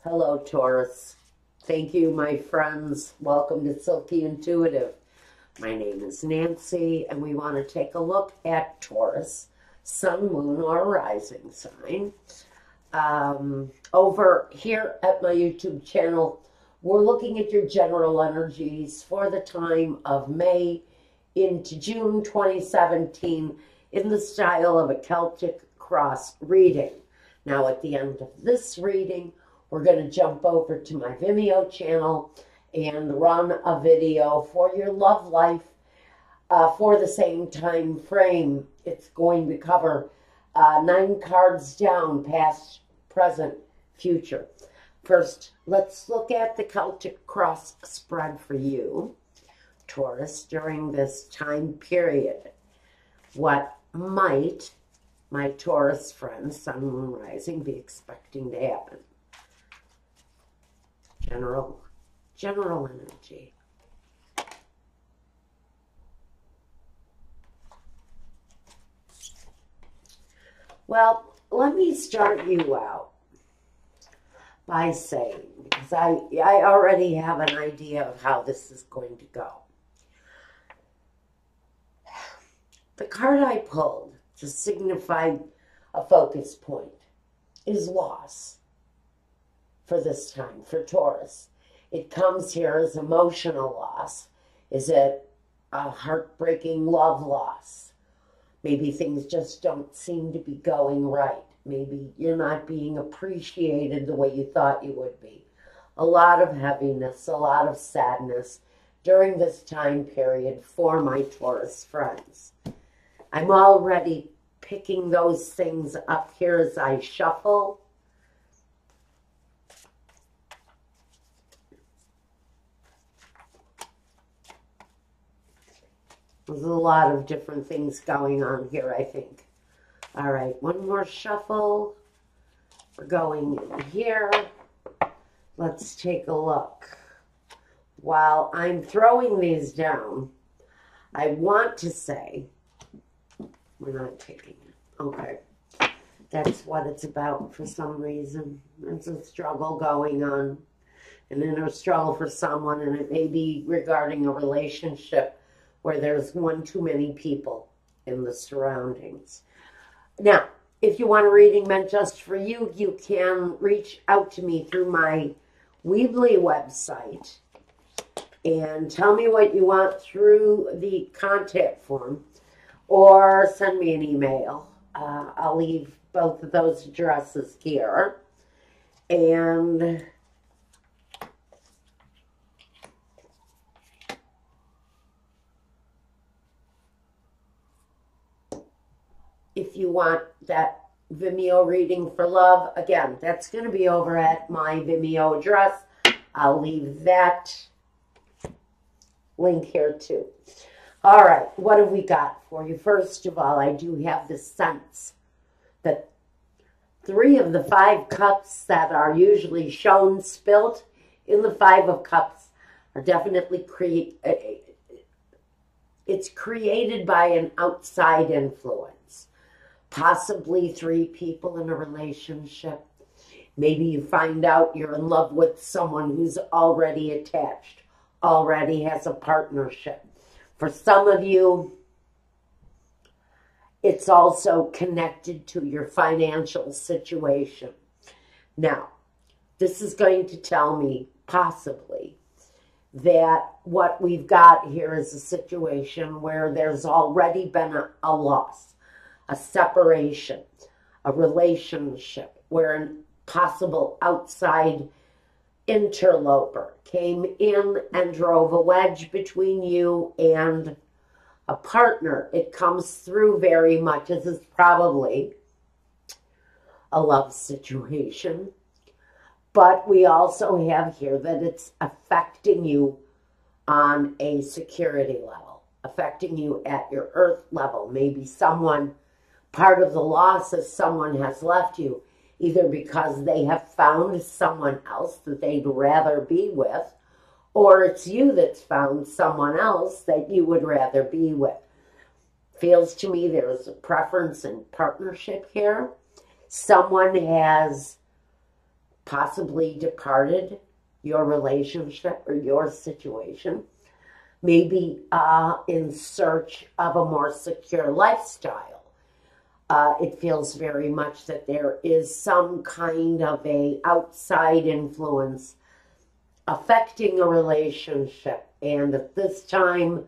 Hello, Taurus. Thank you, my friends. Welcome to Silky Intuitive. My name is Nancy, and we want to take a look at Taurus, sun, moon, or rising sign. Over here at my YouTube channel, we're looking at your general energies for the time of May into June 2017 in the style of a Celtic cross reading. Now, at the end of this reading, we're going to jump over to my Vimeo channel and run a video for your love life for the same time frame. It's going to cover 9 cards down, past, present, future. First, let's look at the Celtic cross spread for you, Taurus, during this time period. What might my Taurus friends, sun, moon, rising, be expecting to happen? General energy. Well, let me start you out by saying, because I already have an idea of how this is going to go. The card I pulled to signify a focus point is loss. For this time, for Taurus. It comes here as emotional loss. Is it a heartbreaking love loss? Maybe things just don't seem to be going right. Maybe you're not being appreciated the way you thought you would be. A lot of heaviness, a lot of sadness during this time period for my Taurus friends. I'm already picking those things up here as I shuffle. There's a lot of different things going on here, I think. All right, one more shuffle. We're going in here. Let's take a look. While I'm throwing these down, I want to say, we're not taking it. Okay. That's what it's about for some reason. There's a struggle going on, an inner struggle for someone, and it may be regarding a relationship where there's one too many people in the surroundings. Now, if you want a reading meant just for you, you can reach out to me through my Weebly website and tell me what you want through the contact form, or send me an email. I'll leave both of those addresses here. And if you want that Vimeo reading for love, again, that's going to be over at my Vimeo address. I'll leave that link here too. All right, what have we got for you? First of all, I do have the sense that 3 of the 5 cups that are usually shown spilt in the 5 of cups are definitely it's created by an outside influence. Possibly 3 people in a relationship. Maybe you find out you're in love with someone who's already attached, already has a partnership. For some of you, it's also connected to your financial situation. Now, this is going to tell me, possibly, that what we've got here is a situation where there's already been a loss, a separation, a relationship where a possible outside interloper came in and drove a wedge between you and a partner. It comes through very much as is probably a love situation. But we also have here that it's affecting you on a security level, affecting you at your earth level. Maybe someone, part of the loss is someone has left you, either because they have found someone else that they'd rather be with, or it's you that's found someone else that you would rather be with. Feels to me there's a preference in partnership here. Someone has possibly departed your relationship or your situation, maybe in search of a more secure lifestyle. It feels very much that there is some kind of a outside influence affecting a relationship. And at this time,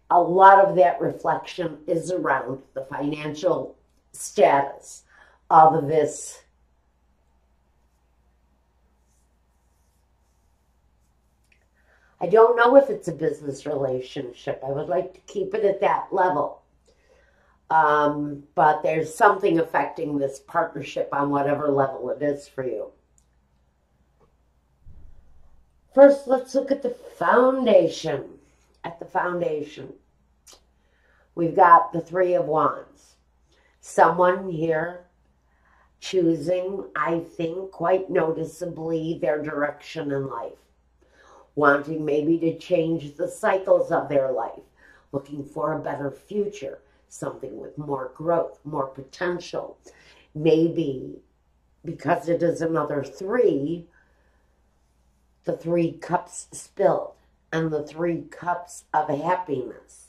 a lot of that reflection is around the financial status of this I don't know if it's a business relationship. I would like to keep it at that level. But there's something affecting this partnership on whatever level it is for you. First, let's look at the foundation. At the foundation, we've got the Three of Wands. Someone here choosing, I think, quite noticeably their direction in life. Wanting maybe to change the cycles of their life, looking for a better future, something with more growth, more potential. Maybe because it is another three, the 3 cups spilled and the 3 cups of happiness,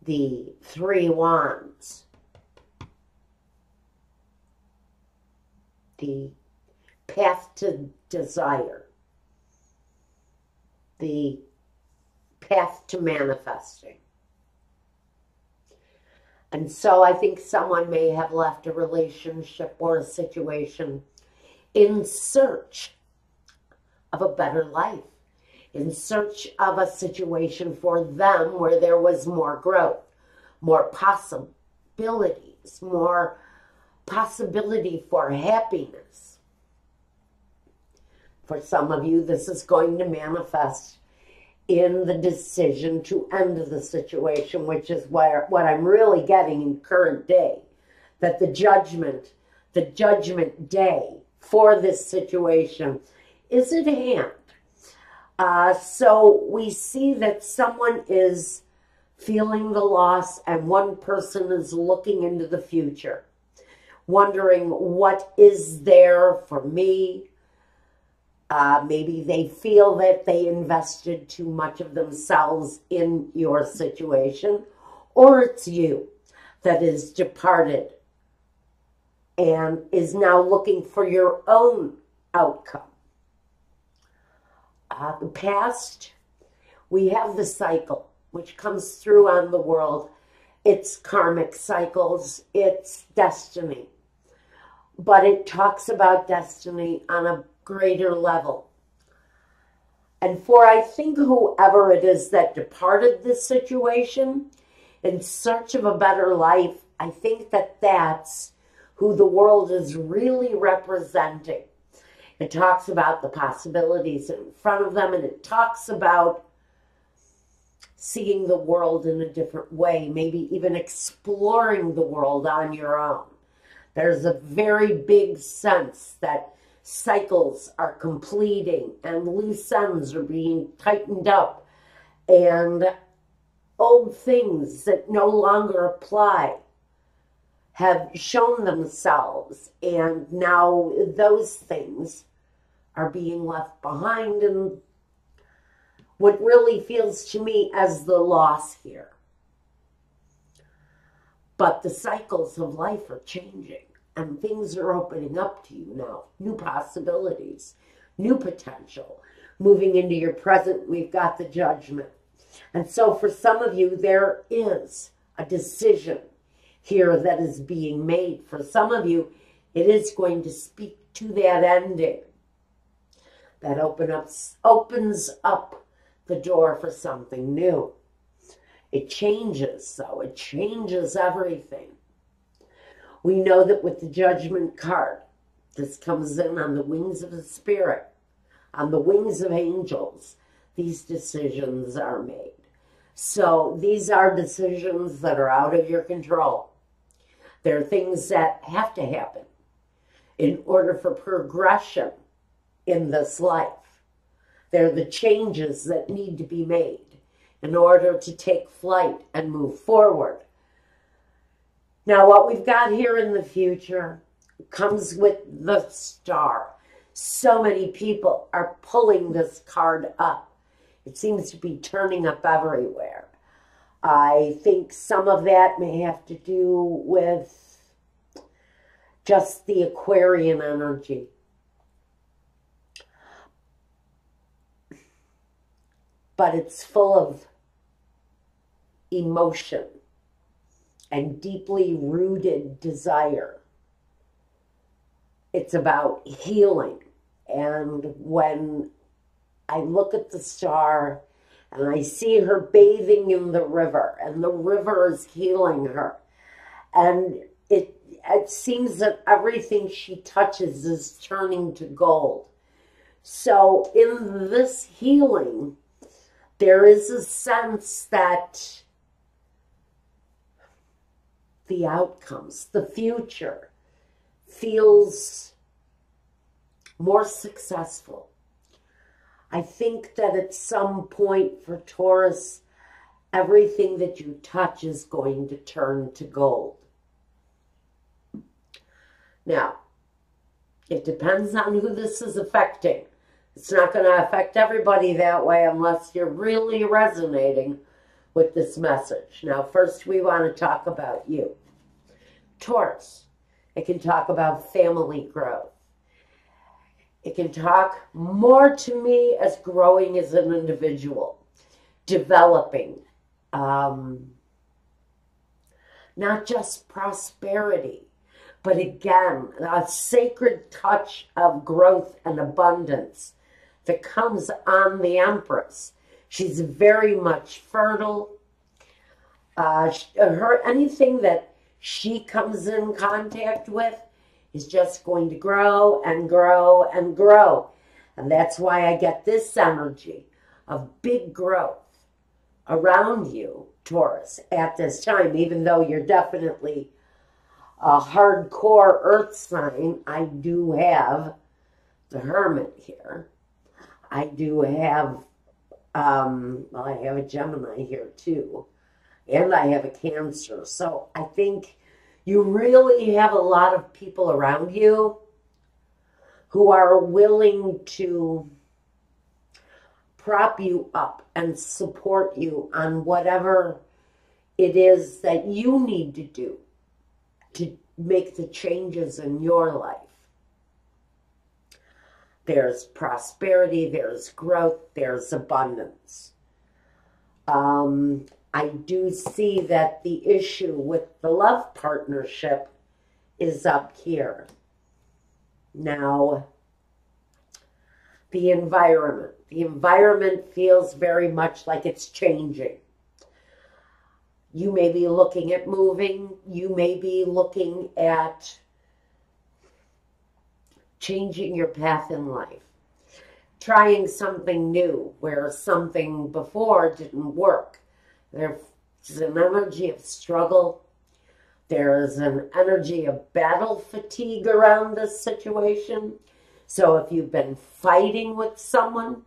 the 3 wands, the path to desire, the path to manifesting. And so I think someone may have left a relationship or a situation in search of a better life, in search of a situation for them where there was more growth, more possibilities, more possibility for happiness. For some of you, this is going to manifest in the decision to end the situation, which is what I'm really getting in current day, that the judgment day for this situation is at hand. So we see that someone is feeling the loss and one person is looking into the future, wondering what is there for me. Maybe they feel that they invested too much of themselves in your situation, or it's you that is departed and is now looking for your own outcome. The past, we have the cycle, which comes through on the world. It's karmic cycles, it's destiny. But it talks about destiny on a greater level. And for, I think, whoever it is that departed this situation in search of a better life, I think that that's who the world is really representing. It talks about the possibilities in front of them, and it talks about seeing the world in a different way, maybe even exploring the world on your own. There's a very big sense that cycles are completing and loose ends are being tightened up and old things that no longer apply have shown themselves, and now those things are being left behind, and what really feels to me as the loss here. But the cycles of life are changing, and things are opening up to you now. New possibilities, new potential. Moving into your present, we've got the judgment. And so for some of you, there is a decision here that is being made. For some of you, it is going to speak to that ending. That opens up the door for something new. It changes, so it changes everything. We know that with the Judgment card, this comes in on the wings of the Spirit, on the wings of angels. These decisions are made. So these are decisions that are out of your control. They're things that have to happen in order for progression in this life. They're the changes that need to be made in order to take flight and move forward. Now, what we've got here in the future, comes with the star. So many people are pulling this card up. It seems to be turning up everywhere. I think some of that may have to do with just the Aquarian energy. But it's full of emotion and deeply rooted desire. It's about healing. And when I look at the star and I see her bathing in the river, and the river is healing her, and it seems that everything she touches is turning to gold. So in this healing, there is a sense that the outcomes, the future, feels more successful. I think that at some point for Taurus, everything that you touch is going to turn to gold. Now, it depends on who this is affecting. It's not going to affect everybody that way unless you're really resonating with this message. Now, first we want to talk about you. Taurus, it can talk about family growth. It can talk more to me as growing as an individual, developing, not just prosperity, but again, a sacred touch of growth and abundance that comes on the Empress. She's very much fertile. Anything that she comes in contact with is just going to grow and grow and grow. And that's why I get this energy of big growth around you, Taurus, at this time. Even though you're definitely a hardcore earth sign, I do have the Hermit here. I do have, well, I have a Gemini here too. And I have a Cancer. So I think you really have a lot of people around you who are willing to prop you up and support you on whatever it is that you need to do to make the changes in your life. There's prosperity, there's growth, there's abundance. I do see that the issue with the love partnership is up here. Now, the environment. The environment feels very much like it's changing. You may be looking at moving. You may be looking at changing your path in life. Trying something new where something before didn't work. There's an energy of struggle. There's an energy of battle fatigue around this situation. So if you've been fighting with someone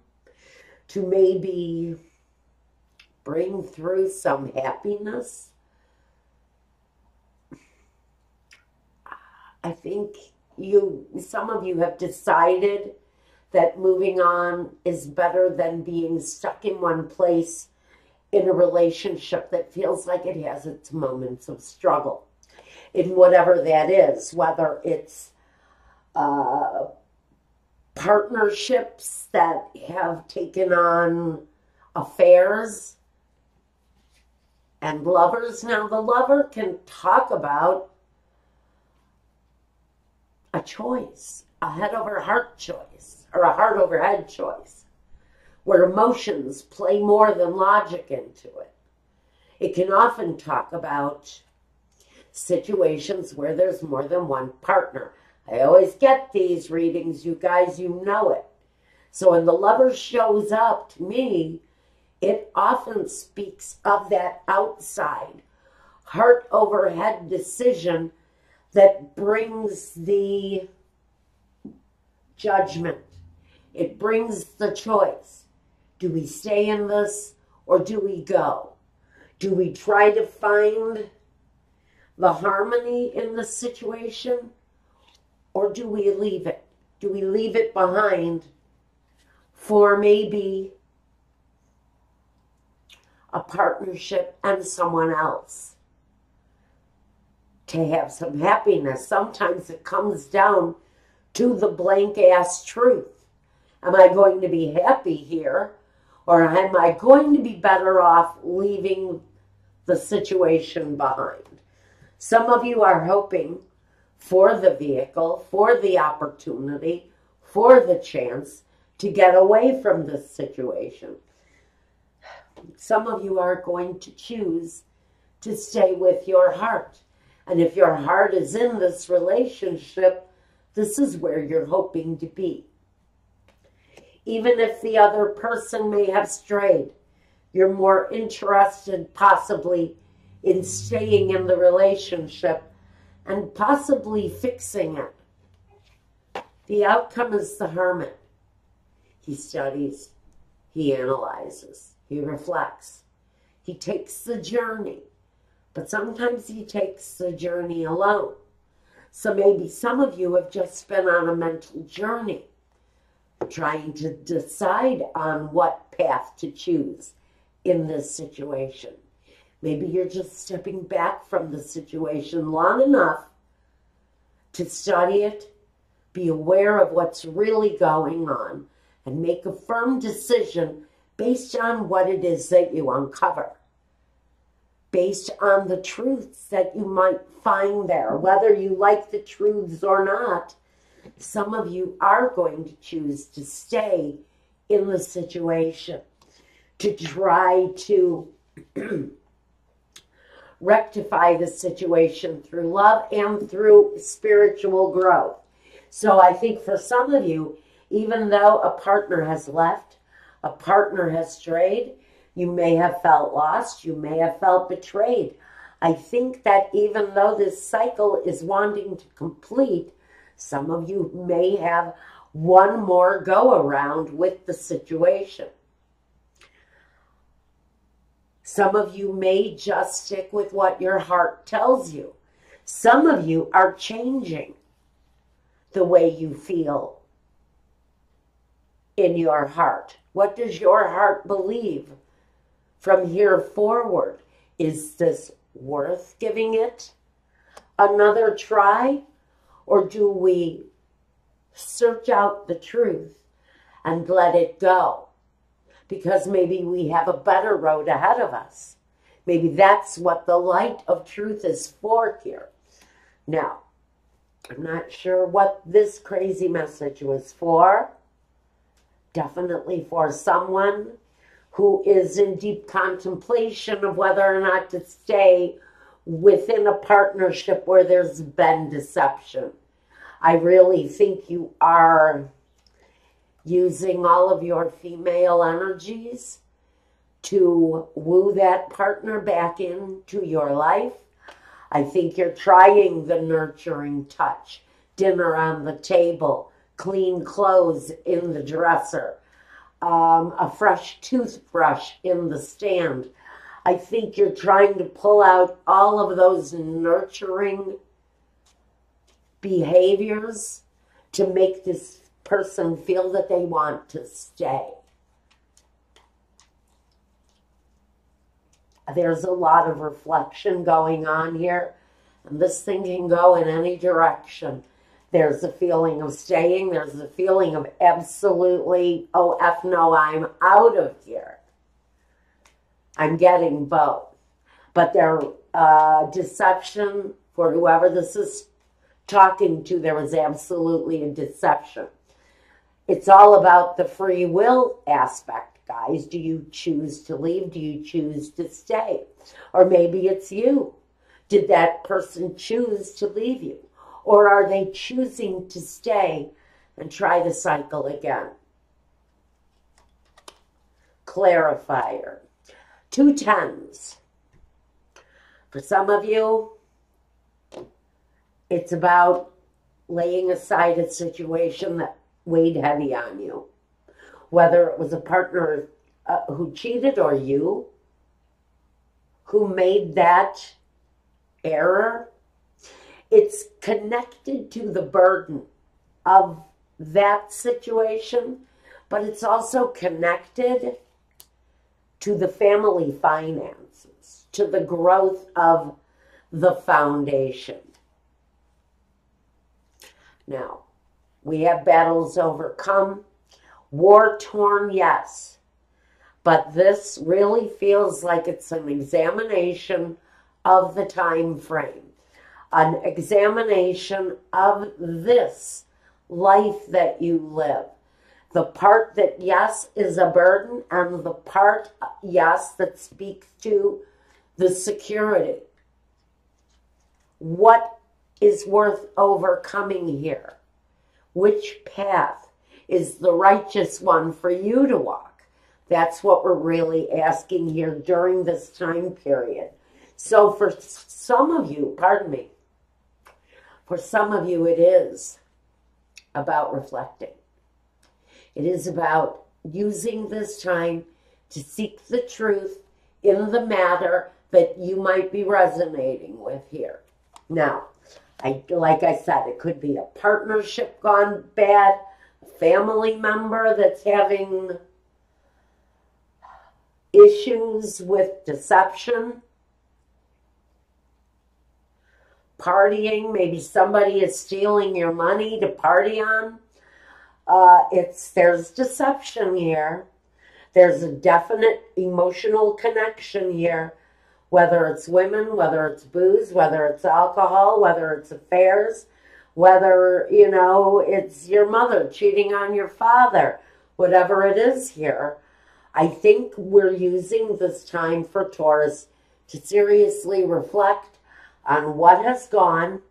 to maybe bring through some happiness, I think some of you have decided that moving on is better than being stuck in one place in a relationship that feels like it has its moments of struggle in whatever that is, whether it's partnerships that have taken on affairs and lovers. Now, the lover can talk about a choice, a head over heart choice, or a heart over head choice, where emotions play more than logic into it. It can often talk about situations where there's more than one partner. I always get these readings, you guys, you know it. So when the lover shows up to me, it often speaks of that outside, heart over head decision that brings the judgment. It brings the choice. Do we stay in this or do we go? Do we try to find the harmony in the situation, Or do we leave it? Do we leave it behind for maybe a partnership and someone else to have some happiness? Sometimes it comes down to the blank-ass truth. Am I going to be happy here, or am I going to be better off leaving the situation behind? Some of you are hoping for the vehicle, for the opportunity, for the chance to get away from this situation. Some of you are going to choose to stay with your heart. And if your heart is in this relationship, this is where you're hoping to be. Even if the other person may have strayed, you're more interested possibly in staying in the relationship and possibly fixing it. The outcome is the hermit. He studies, he analyzes, he reflects, he takes the journey, but sometimes he takes the journey alone. So maybe some of you have just been on a mental journey, trying to decide on what path to choose in this situation. Maybe you're just stepping back from the situation long enough to study it, be aware of what's really going on, and make a firm decision based on what it is that you uncover, based on the truths that you might find there. Whether you like the truths or not, some of you are going to choose to stay in the situation, to try to rectify the situation through love and through spiritual growth. So I think for some of you, even though a partner has left, a partner has strayed, you may have felt lost, you may have felt betrayed. I think that even though this cycle is wanting to complete, some of you may have one more go around with the situation. Some of you may just stick with what your heart tells you. Some of you are changing the way you feel in your heart. What does your heart believe from here forward? Is this worth giving it another try? Or do we search out the truth and let it go? Because maybe we have a better road ahead of us. Maybe that's what the light of truth is for here. Now, I'm not sure what this crazy message was for. Definitely for someone who is in deep contemplation of whether or not to stay within a partnership where there's been deception. I really think you are using all of your female energies to woo that partner back into your life. I think you're trying the nurturing touch, dinner on the table, clean clothes in the dresser, a fresh toothbrush in the stand. I think you're trying to pull out all of those nurturing behaviors to make this person feel that they want to stay. There's a lot of reflection going on here, and this thing can go in any direction. There's a feeling of staying. There's a feeling of absolutely, oh, F no, I'm out of here. I'm getting both. But their deception, for whoever this is talking to, there was absolutely a deception. It's all about the free will aspect, guys. Do you choose to leave? Do you choose to stay? Or maybe it's you. Did that person choose to leave you? Or are they choosing to stay and try the cycle again? Clarifier. 2 tens. For some of you, it's about laying aside a situation that weighed heavy on you. Whether it was a partner who cheated or you who made that error, it's connected to the burden of that situation, but it's also connected to the family finances, to the growth of the foundation. Now, we have battles overcome, war-torn, yes, but this really feels like it's an examination of the time frame, an examination of this life that you live. The part that, yes, is a burden, and the part, yes, that speaks to the security. What is worth overcoming here? Which path is the righteous one for you to walk? That's what we're really asking here during this time period. So for some of you, pardon me, for some of you it is about reflecting. It is about using this time to seek the truth in the matter that you might be resonating with here. Now, like I said, it could be a partnership gone bad, a family member that's having issues with deception, partying, maybe somebody is stealing your money to party on. There's deception here. There's a definite emotional connection here, whether it's women, whether it's booze, whether it's alcohol, whether it's affairs, whether, it's your mother cheating on your father, whatever it is here. I think we're using this time for Taurus to seriously reflect on what has gone.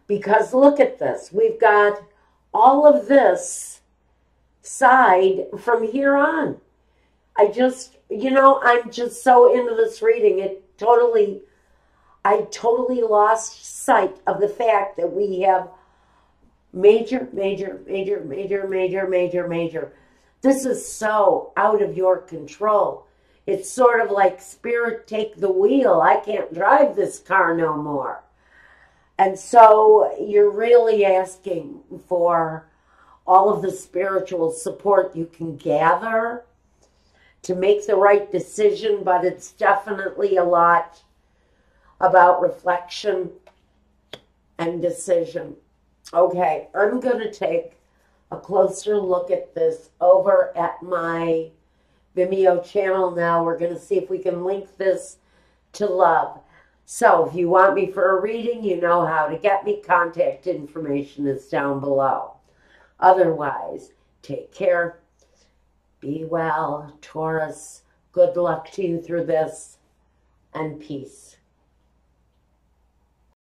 Because look at this. We've got all of this side from here on. I'm just so into this reading. I totally lost sight of the fact that we have major. This is so out of your control. It's sort of like, Spirit, take the wheel. I can't drive this car no more. And so you're really asking for all of the spiritual support you can gather to make the right decision, but it's definitely a lot about reflection and decision. Okay, I'm going to take a closer look at this over at my Vimeo channel now. We're going to see if we can link this to love. So if you want me for a reading, you know how to get me. Contact information is down below. Otherwise, take care. Be well, Taurus. Good luck to you through this, and peace.